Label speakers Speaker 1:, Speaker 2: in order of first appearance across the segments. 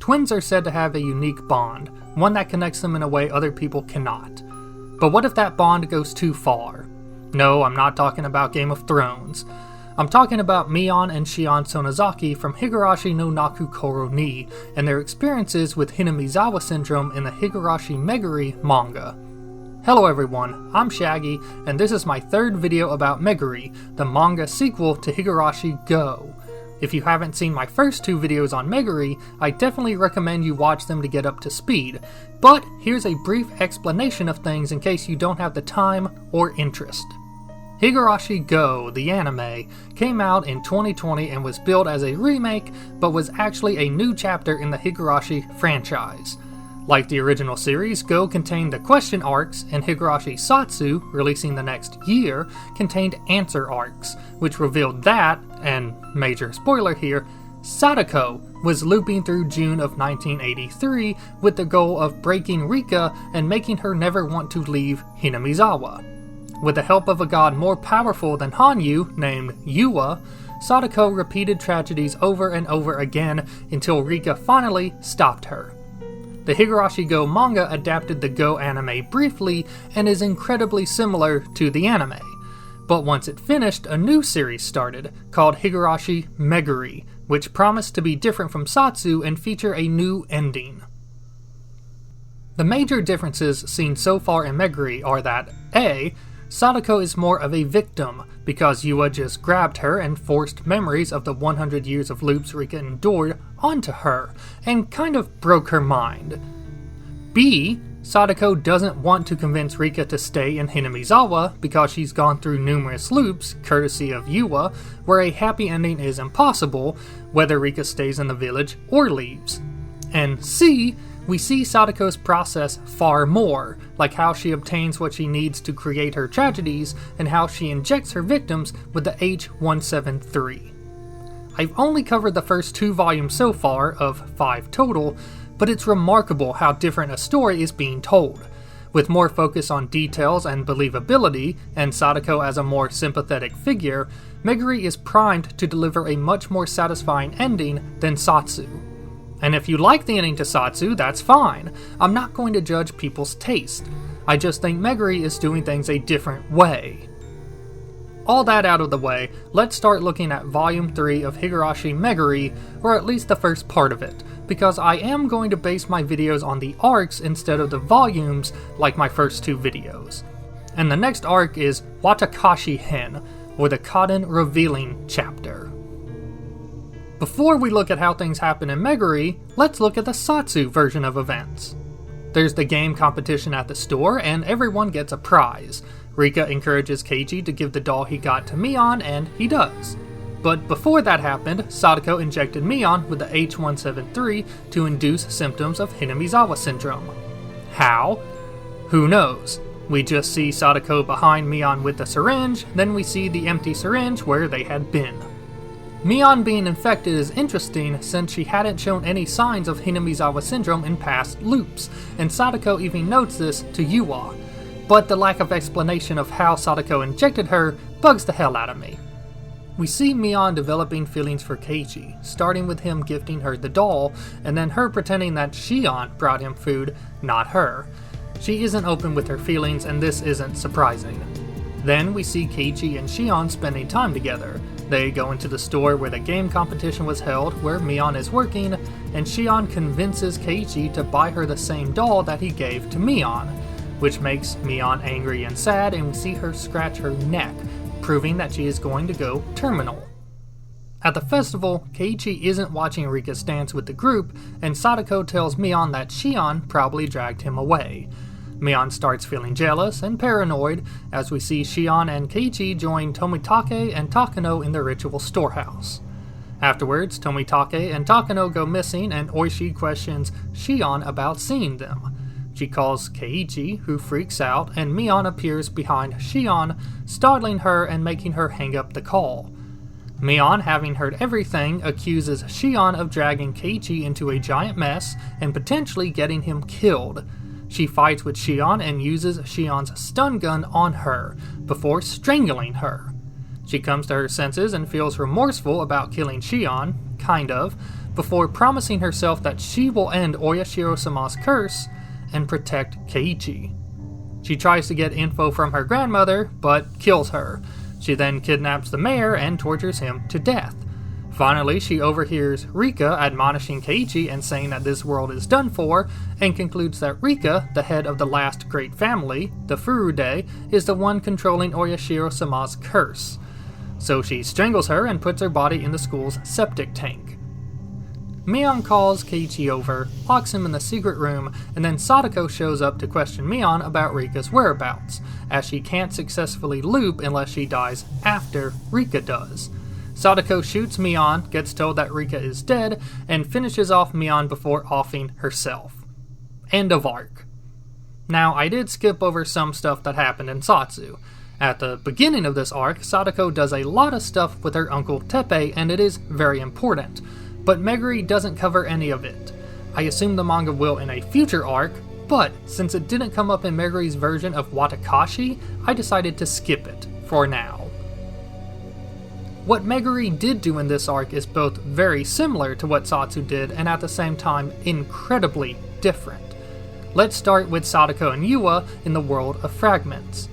Speaker 1: Twins are said to have a unique bond, one that connects them in a way other people cannot. But what if that bond goes too far? No, I'm not talking about Game of Thrones. I'm talking about Mion and Shion Sonozaki from Higurashi no Naku Koro ni and their experiences with Hinamizawa syndrome in the Higurashi Meguri manga. Hello everyone, I'm Shaggy, and this is my third video about Meguri, the manga sequel to Higurashi Gou. If you haven't seen my first two videos on Meguri, I definitely recommend you watch them to get up to speed, but here's a brief explanation of things in case you don't have the time or interest. Higurashi Gou, the anime, came out in 2020 and was billed as a remake, but was actually a new chapter in the Higurashi franchise. Like the original series, Gou contained the question arcs, and Higurashi Sotsu, releasing the next year, contained answer arcs, which revealed that, and major spoiler here, Sadako was looping through June of 1983 with the goal of breaking Rika and making her never want to leave Hinamizawa. With the help of a god more powerful than Hanyu, named Yua, Sadako repeated tragedies over and over again until Rika finally stopped her. The Higurashi Gou manga adapted the Gou anime briefly and is incredibly similar to the anime. But once it finished, a new series started, called Higurashi Meguri, which promised to be different from Sotsu and feature a new ending. The major differences seen so far in Meguri are that A. Sadako is more of a victim, because Yua just grabbed her and forced memories of the 100 years of loops Rika endured onto her, and kind of broke her mind. B. Sadako doesn't want to convince Rika to stay in Hinamizawa because she's gone through numerous loops, courtesy of Yua, where a happy ending is impossible, whether Rika stays in the village or leaves. And C. We see Sadako's process far more, like how she obtains what she needs to create her tragedies and how she injects her victims with the H173. I've only covered the first 2 volumes so far, of 5 total, but it's remarkable how different a story is being told. With more focus on details and believability, and Sadako as a more sympathetic figure, Meguri is primed to deliver a much more satisfying ending than Sotsu. And if you like the ending to Sotsu, that's fine. I'm not going to judge people's taste. I just think Meguri is doing things a different way. All that out of the way, let's start looking at Volume 3 of Higurashi Meguri, or at least the first part of it, because I am going to base my videos on the arcs instead of the volumes like my first 2 videos. And the next arc is Waatakashi-hen, or the Cotton Revealing chapter. Before we look at how things happen in Meguri, let's look at the Sotsu version of events. There's the game competition at the store, and everyone gets a prize. Rika encourages Keiji to give the doll he got to Mion, and he does. But before that happened, Sadako injected Mion with the H173 to induce symptoms of Hinamizawa syndrome. How? Who knows? We just see Sadako behind Mion with the syringe, then we see the empty syringe where they had been. Mion being infected is interesting since she hadn't shown any signs of Hinamizawa syndrome in past loops, and Sadako even notes this to Yua. But the lack of explanation of how Sadako injected her bugs the hell out of me. We see Mion developing feelings for Keiji, starting with him gifting her the doll, and then her pretending that Shion brought him food, not her. She isn't open with her feelings, and this isn't surprising. Then we see Keiji and Shion spending time together. They go into the store where the game competition was held, where Mion is working, and Shion convinces Keiji to buy her the same doll that he gave to Mion, which makes Mion angry and sad, and we see her scratch her neck, proving that she is going to go terminal. At the festival, Keiji isn't watching Rika's dance with the group, and Sadako tells Mion that Shion probably dragged him away. Mion starts feeling jealous and paranoid as we see Shion and Keiji join Tomitake and Takano in the ritual storehouse. Afterwards, Tomitake and Takano go missing, and Oishi questions Shion about seeing them. She calls Keiji, who freaks out, and Mion appears behind Shion, startling her and making her hang up the call. Mion, having heard everything, accuses Shion of dragging Keiji into a giant mess and potentially getting him killed. She fights with Shion and uses Shion's stun gun on her, before strangling her. She comes to her senses and feels remorseful about killing Shion, kind of, before promising herself that she will end Oyashiro-sama's curse and protect Keiichi. She tries to get info from her grandmother, but kills her. She then kidnaps the mayor and tortures him to death. Finally, she overhears Rika admonishing Keiichi and saying that this world is done for, and concludes that Rika, the head of the last great family, the Furude, is the one controlling Oyashiro-sama's curse. So she strangles her and puts her body in the school's septic tank. Mion calls Keiichi over, locks him in the secret room, and then Sadako shows up to question Mion about Rika's whereabouts, as she can't successfully loop unless she dies after Rika does. Sadako shoots Mion, gets told that Rika is dead, and finishes off Mion before offing herself. End of arc. Now, I did skip over some stuff that happened in Sotsu. At the beginning of this arc, Sadako does a lot of stuff with her uncle Teppei, and it is very important. But Meguri doesn't cover any of it. I assume the manga will in a future arc, but since it didn't come up in Meguri's version of Watakashi, I decided to skip it, for now. What Meguri did do in this arc is both very similar to what Sotsu did, and at the same time incredibly different. Let's start with Sadako and Yua in the world of fragments.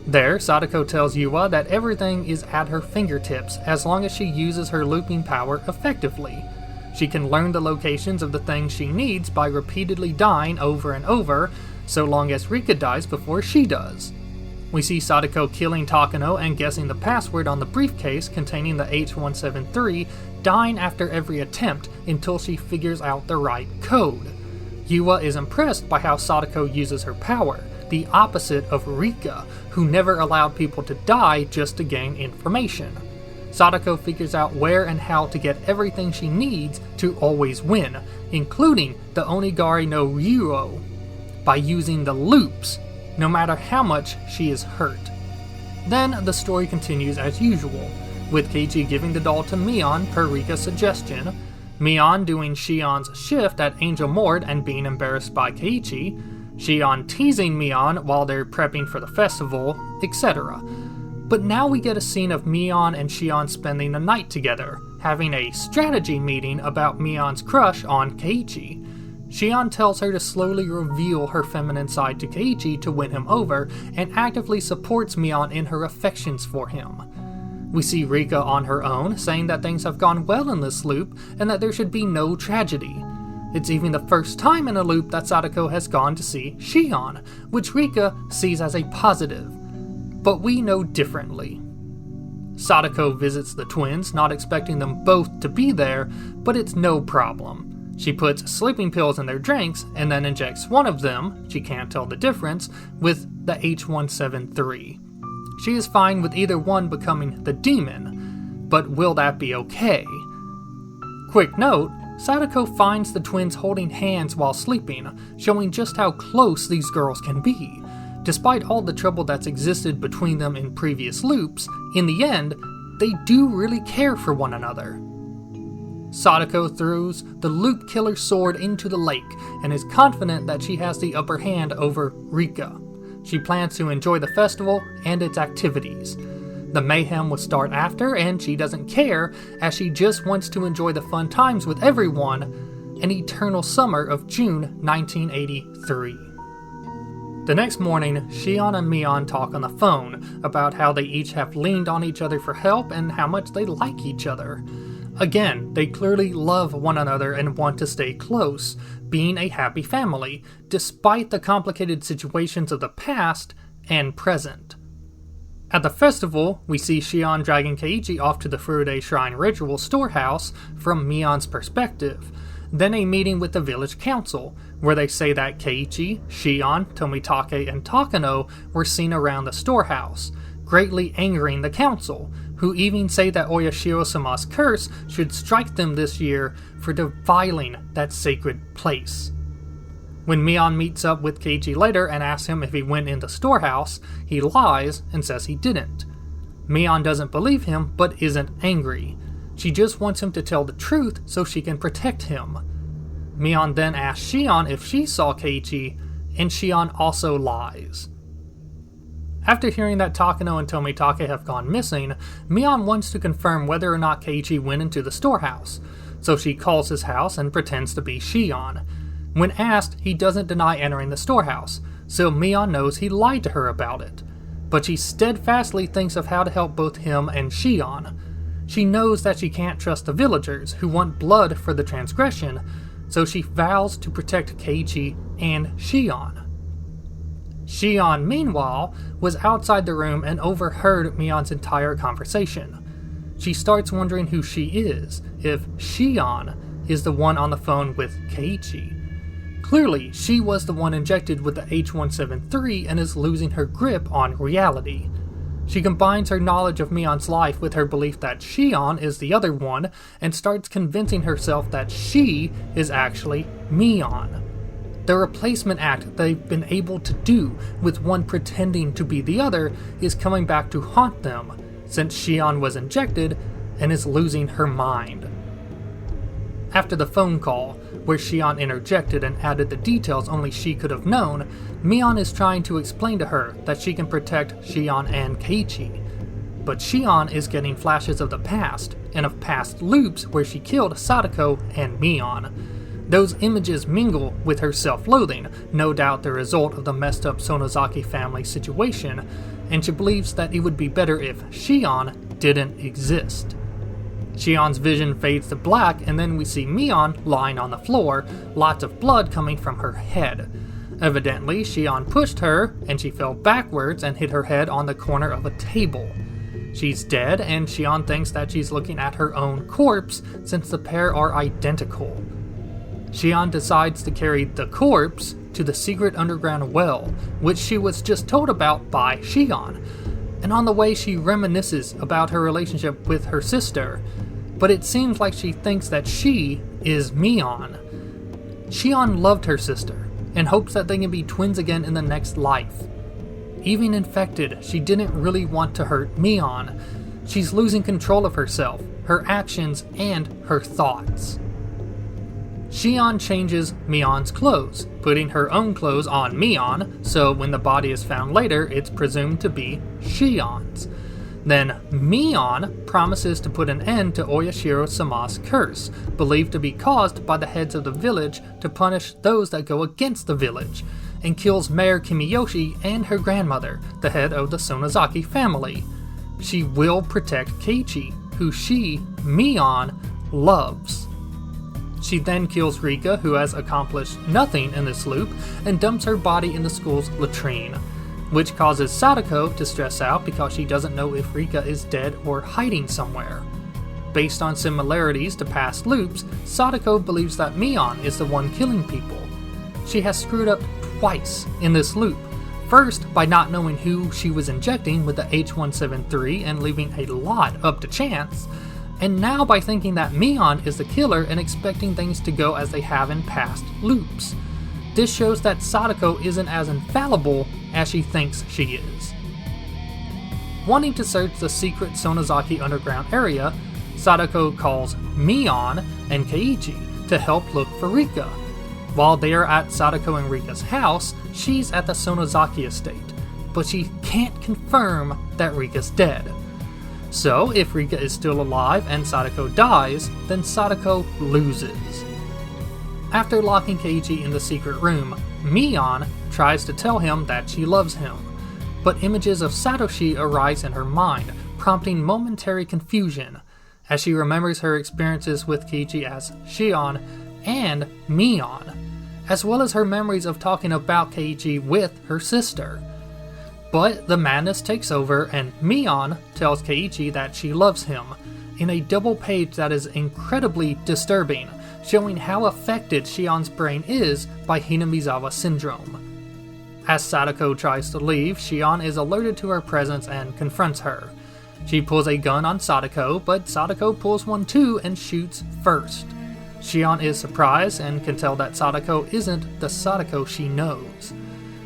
Speaker 1: There, Sadako tells Yua that everything is at her fingertips as long as she uses her looping power effectively. She can learn the locations of the things she needs by repeatedly dying over and over, so long as Rika dies before she does. We see Sadako killing Takano and guessing the password on the briefcase containing the H173, dying after every attempt until she figures out the right code. Yua is impressed by how Sadako uses her power, the opposite of Rika, who never allowed people to die just to gain information. Sadako figures out where and how to get everything she needs to always win, including the Onigari no Ryuo, by using the loops, no matter how much she is hurt. Then the story continues as usual, with Keiichi giving the doll to Mion per Rika's suggestion, Mion doing Shion's shift at Angel Mord and being embarrassed by Keiichi, Shion teasing Mion while they're prepping for the festival, etc. But now we get a scene of Mion and Shion spending the night together, having a strategy meeting about Mion's crush on Keiichi. Shion tells her to slowly reveal her feminine side to Keiichi to win him over, and actively supports Mion in her affections for him. We see Rika on her own, saying that things have gone well in this loop, and that there should be no tragedy. It's even the first time in a loop that Sadako has gone to see Shion, which Rika sees as a positive. But we know differently. Sadako visits the twins, not expecting them both to be there, but it's no problem. She puts sleeping pills in their drinks, and then injects one of them, she can't tell the difference, with the H173. She is fine with either one becoming the demon, but will that be okay? Quick note, Sadako finds the twins holding hands while sleeping, showing just how close these girls can be. Despite all the trouble that's existed between them in previous loops, in the end, they do really care for one another. Sadako throws the loop killer sword into the lake and is confident that she has the upper hand over Rika. She plans to enjoy the festival and its activities. The mayhem will start after, and she doesn't care, as she just wants to enjoy the fun times with everyone, an eternal summer of June 1983. The next morning, Shion and Mion talk on the phone about how they each have leaned on each other for help and how much they like each other. Again, they clearly love one another and want to stay close, being a happy family, despite the complicated situations of the past and present. At the festival, we see Shion dragging Keiichi off to the Furude Shrine Ritual storehouse from Mion's perspective, then a meeting with the village council, where they say that Keiichi, Shion, Tomitake, and Takano were seen around the storehouse, greatly angering the council, who even say that Oyashiro-sama's curse should strike them this year for defiling that sacred place. When Mion meets up with Keiichi later and asks him if he went in the storehouse, he lies and says he didn't. Mion doesn't believe him, but isn't angry. She just wants him to tell the truth so she can protect him. Mion then asks Shion if she saw Keiichi, and Shion also lies. After hearing that Takano and Tomitake have gone missing, Mion wants to confirm whether or not Keiichi went into the storehouse. so she calls his house and pretends to be Shion. When asked, he doesn't deny entering the storehouse, so Mion knows he lied to her about it. But she steadfastly thinks of how to help both him and Shion. She knows that she can't trust the villagers who want blood for the transgression, so she vows to protect Keiichi and Shion. Shion, meanwhile, was outside the room and overheard Mion's entire conversation. She starts wondering who she is, if Shion is the one on the phone with Keiichi. Clearly, she was the one injected with the H173 and is losing her grip on reality. She combines her knowledge of Mion's life with her belief that Shion is the other one and starts convincing herself that she is actually Mion. The replacement act they've been able to do with one pretending to be the other is coming back to haunt them, since Shion was injected and is losing her mind. After the phone call, where Shion interjected and added the details only she could have known, Mion is trying to explain to her that she can protect Shion and Keiichi. But Shion is getting flashes of the past, and of past loops where she killed Sadako and Mion. Those images mingle with her self-loathing, no doubt the result of the messed up Sonozaki family situation, and she believes that it would be better if Shion didn't exist. Shion's vision fades to black, and then we see Mion lying on the floor, lots of blood coming from her head. Evidently, Shion pushed her, and she fell backwards and hit her head on the corner of a table. She's dead, and Shion thinks that she's looking at her own corpse, since the pair are identical. Shion decides to carry the corpse to the secret underground well, which she was just told about by Shion. And on the way she reminisces about her relationship with her sister, but it seems like she thinks that she is Mion. Shion loved her sister, and hopes that they can be twins again in the next life. Even infected, she didn't really want to hurt Mion. She's losing control of herself, her actions, and her thoughts. Shion changes Mion's clothes, putting her own clothes on Mion, so when the body is found later, it's presumed to be Shion's. Then Mion promises to put an end to Oyashiro-sama's curse, believed to be caused by the heads of the village to punish those that go against the village, and kills Mayor Kimiyoshi and her grandmother, the head of the Sonozaki family. She will protect Keiichi, who she, Mion, loves. She then kills Rika, who has accomplished nothing in this loop, and dumps her body in the school's latrine, which causes Sadako to stress out because she doesn't know if Rika is dead or hiding somewhere. Based on similarities to past loops, Sadako believes that Mion is the one killing people. She has screwed up twice in this loop, first by not knowing who she was injecting with the H173 and leaving a lot up to chance, and now by thinking that Mion is the killer and expecting things to go as they have in past loops. This shows that Sadako isn't as infallible as she thinks she is. Wanting to search the secret Sonozaki underground area, Sadako calls Mion and Keiichi to help look for Rika. While they are at Sadako and Rika's house, she's at the Sonozaki estate, but she can't confirm that Rika's dead. So, if Rika is still alive and Sadako dies, then Sadako loses. After locking Keiichi in the secret room, Mion tries to tell him that she loves him, but images of Satoshi arise in her mind, prompting momentary confusion, as she remembers her experiences with Keiichi as Shion and Mion, as well as her memories of talking about Keiichi with her sister. But the madness takes over, and Mion tells Keiichi that she loves him, in a double page that is incredibly disturbing, showing how affected Shion's brain is by Hinamizawa syndrome. As Sadako tries to leave, Shion is alerted to her presence and confronts her. She pulls a gun on Sadako, but Sadako pulls one too and shoots first. Shion is surprised and can tell that Sadako isn't the Sadako she knows.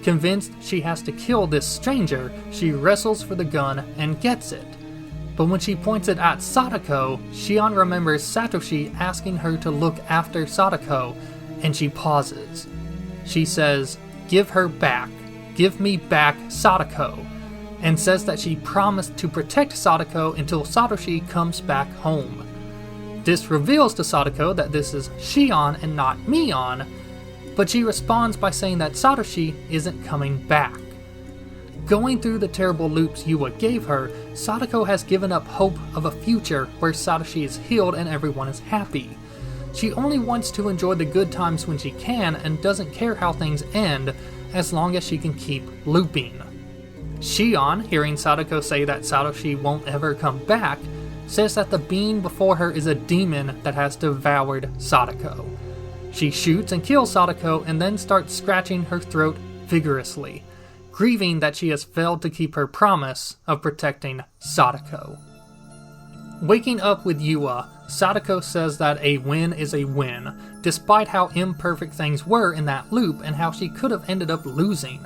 Speaker 1: Convinced she has to kill this stranger, she wrestles for the gun and gets it. But when she points it at Sadako, Shion remembers Satoshi asking her to look after Sadako, and she pauses. She says, "Give her back. Give me back Sadako," and says that she promised to protect Sadako until Satoshi comes back home. This reveals to Sadako that this is Shion and not Mion, but she responds by saying that Satoshi isn't coming back. Going through the terrible loops Yua gave her, Sadako has given up hope of a future where Satoshi is healed and everyone is happy. She only wants to enjoy the good times when she can and doesn't care how things end as long as she can keep looping. Shion, hearing Sadako say that Satoshi won't ever come back, says that the being before her is a demon that has devoured Sadako. She shoots and kills Sadako and then starts scratching her throat vigorously, grieving that she has failed to keep her promise of protecting Sadako. Waking up with Yua, Sadako says that a win is a win, despite how imperfect things were in that loop and how she could have ended up losing.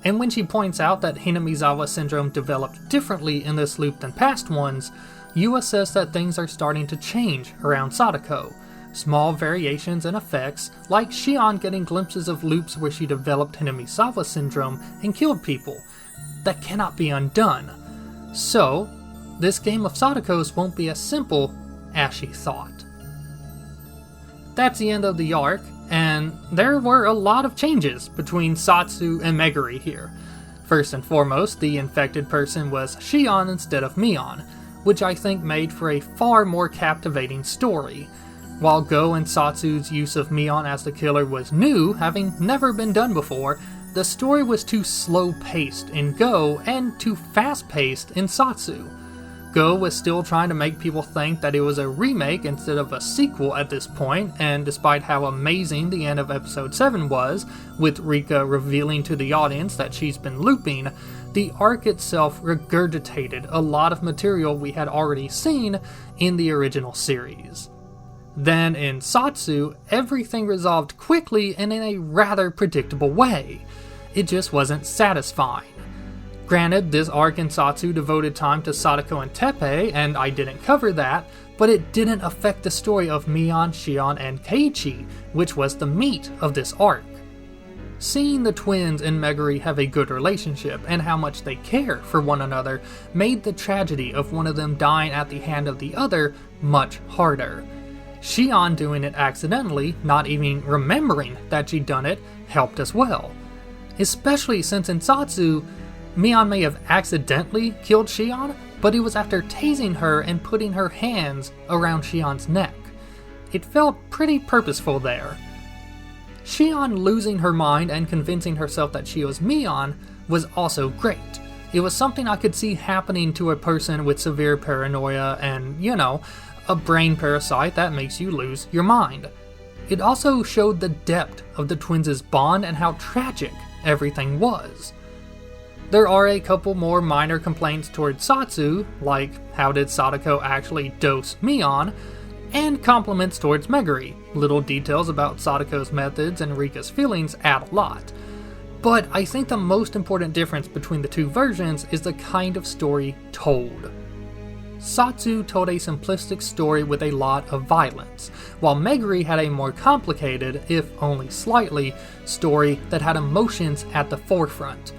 Speaker 1: And when she points out that Hinamizawa syndrome developed differently in this loop than past ones, Yua says that things are starting to change around Sadako. Small variations and effects, like Shion getting glimpses of loops where she developed Hinamizawa syndrome and killed people, that cannot be undone. So, this game of Sadako's won't be as simple as she thought. That's the end of the arc, and there were a lot of changes between Sotsu and Meguri here. First and foremost, the infected person was Shion instead of Mion, which I think made for a far more captivating story. While Gou and Sotsu's use of Mion as the killer was new, having never been done before, the story was too slow-paced in Gou and too fast-paced in Sotsu. Gou was still trying to make people think that it was a remake instead of a sequel at this point, and despite how amazing the end of episode 7 was, with Rika revealing to the audience that she's been looping, the arc itself regurgitated a lot of material we had already seen in the original series. Then in Sotsu, everything resolved quickly and in a rather predictable way. It just wasn't satisfying. Granted, this arc in Sotsu devoted time to Sadako and Teppei, and I didn't cover that, but it didn't affect the story of Mion, Shion, and Keiichi, which was the meat of this arc. Seeing the twins and Meguri have a good relationship and how much they care for one another made the tragedy of one of them dying at the hand of the other much harder. Shion doing it accidentally, not even remembering that she'd done it, helped as well. Especially since in Sotsu, Mion may have accidentally killed Shion, but it was after tasing her and putting her hands around Shion's neck. It felt pretty purposeful there. Shion losing her mind and convincing herself that she was Mion was also great. It was something I could see happening to a person with severe paranoia and, a brain parasite that makes you lose your mind. It also showed the depth of the twins' bond and how tragic everything was. There are a couple more minor complaints towards Sotsu, like how did Sadako actually dose Mion, and compliments towards Meguri. Little details about Sadako's methods and Rika's feelings add a lot. But I think the most important difference between the two versions is the kind of story told. Sotsu told a simplistic story with a lot of violence, while Meguri had a more complicated, if only slightly, story that had emotions at the forefront.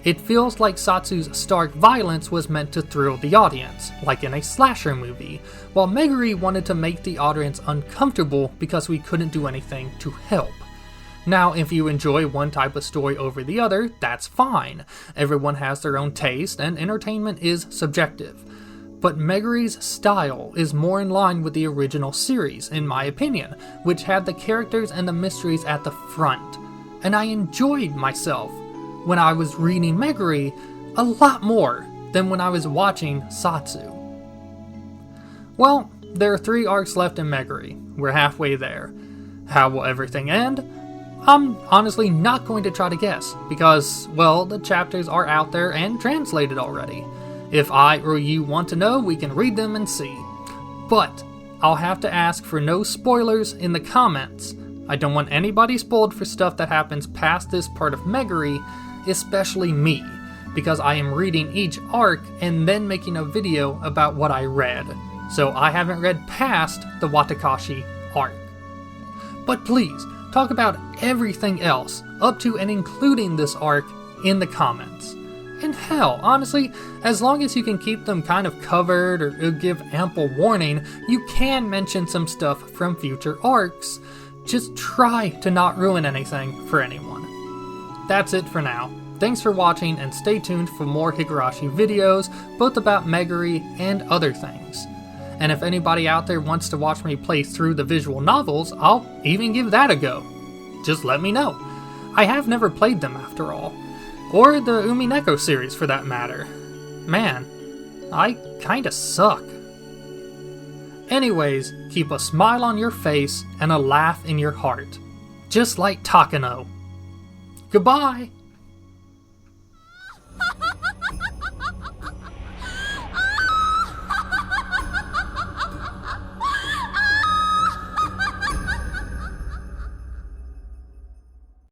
Speaker 1: It feels like Sotsu's stark violence was meant to thrill the audience, like in a slasher movie, while Meguri wanted to make the audience uncomfortable because we couldn't do anything to help. Now, if you enjoy one type of story over the other, that's fine. Everyone has their own taste, and entertainment is subjective. But Meguri's style is more in line with the original series, in my opinion, which had the characters and the mysteries at the front. And I enjoyed myself when I was reading Meguri a lot more than when I was watching Sotsu. Well, there are 3 arcs left in Meguri. We're halfway there. How will everything end? I'm honestly not going to try to guess, because, well, the chapters are out there and translated already. If I or you want to know, we can read them and see. But I'll have to ask for no spoilers in the comments. I don't want anybody spoiled for stuff that happens past this part of Meguri, especially me, because I am reading each arc and then making a video about what I read. So I haven't read past the Watakashi arc. But please, talk about everything else, up to and including this arc, in the comments. And hell, honestly, as long as you can keep them kind of covered or give ample warning, you can mention some stuff from future arcs. Just try to not ruin anything for anyone. That's it for now. Thanks for watching, and stay tuned for more Higurashi videos, both about Meguri and other things. And if anybody out there wants to watch me play through the visual novels, I'll even give that a go. Just let me know. I have never played them after all. Or the Umineko series for that matter. Man, I kinda suck. Anyways, keep a smile on your face and a laugh in your heart. Just like Takano. Goodbye!